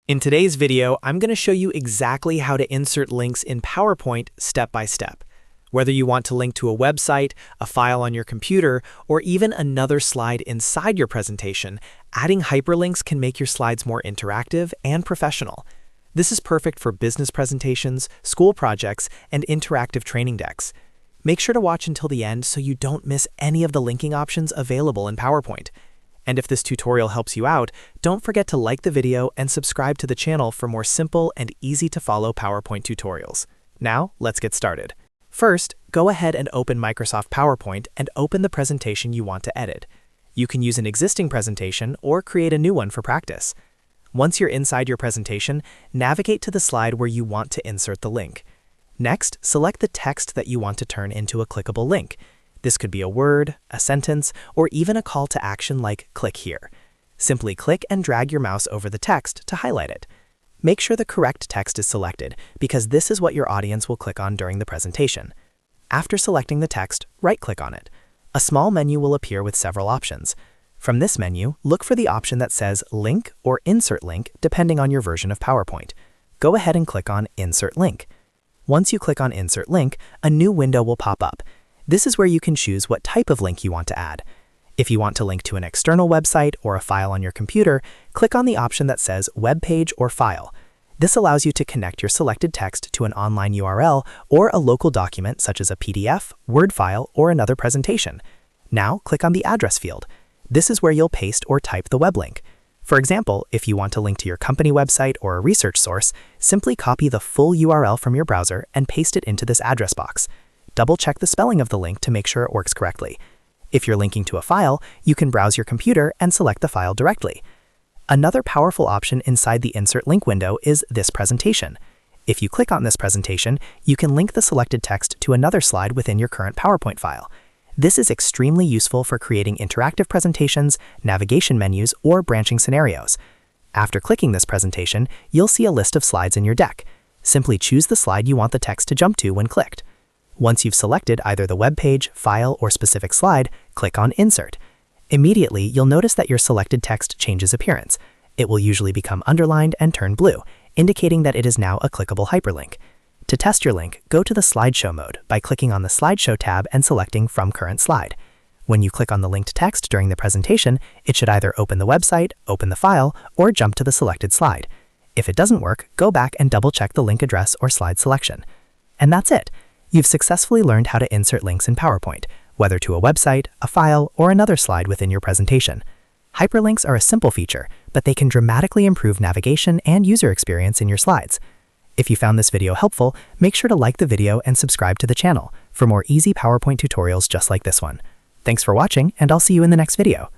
In today's video, I'm going to show you exactly how to insert links in PowerPoint step by step. Whether you want to link to a website, a file on your computer, or even another slide inside your presentation, adding hyperlinks can make your slides more interactive and professional. This is perfect for business presentations, school projects, and interactive training decks. Make sure to watch until the end so you don't miss any of the linking options available in PowerPoint. And if this tutorial helps you out, don't forget to like the video and subscribe to the channel for more simple and easy-to-follow PowerPoint tutorials. Now, let's get started. First, go ahead and open Microsoft PowerPoint and open the presentation you want to edit. You can use an existing presentation or create a new one for practice. Once you're inside your presentation, navigate to the slide where you want to insert the link. Next, select the text that you want to turn into a clickable link. This could be a word, a sentence, or even a call to action like click here. Simply click and drag your mouse over the text to highlight it. Make sure the correct text is selected because this is what your audience will click on during the presentation. After selecting the text, right-click on it. A small menu will appear with several options. From this menu, look for the option that says Link or Insert Link depending on your version of PowerPoint. Go ahead and click on Insert Link. Once you click on Insert Link, a new window will pop up. This is where you can choose what type of link you want to add. If you want to link to an external website or a file on your computer, click on the option that says Webpage or File. This allows you to connect your selected text to an online URL or a local document such as a PDF, Word file, or another presentation. Now, click on the Address field. This is where you'll paste or type the web link. For example, if you want to link to your company website or a research source, simply copy the full URL from your browser and paste it into this address box. Double-check the spelling of the link to make sure it works correctly. If you're linking to a file, you can browse your computer and select the file directly. Another powerful option inside the Insert Link window is this presentation. If you click on this presentation, you can link the selected text to another slide within your current PowerPoint file. This is extremely useful for creating interactive presentations, navigation menus, or branching scenarios. After clicking this presentation, you'll see a list of slides in your deck. Simply choose the slide you want the text to jump to when clicked. Once you've selected either the web page, file, or specific slide, click on Insert. Immediately, you'll notice that your selected text changes appearance. It will usually become underlined and turn blue, indicating that it is now a clickable hyperlink. To test your link, go to the Slideshow mode by clicking on the Slideshow tab and selecting From Current Slide. When you click on the linked text during the presentation, it should either open the website, open the file, or jump to the selected slide. If it doesn't work, go back and double-check the link address or slide selection. And that's it! You've successfully learned how to insert links in PowerPoint, whether to a website, a file, or another slide within your presentation. Hyperlinks are a simple feature, but they can dramatically improve navigation and user experience in your slides. If you found this video helpful, make sure to like the video and subscribe to the channel for more easy PowerPoint tutorials just like this one. Thanks for watching, and I'll see you in the next video.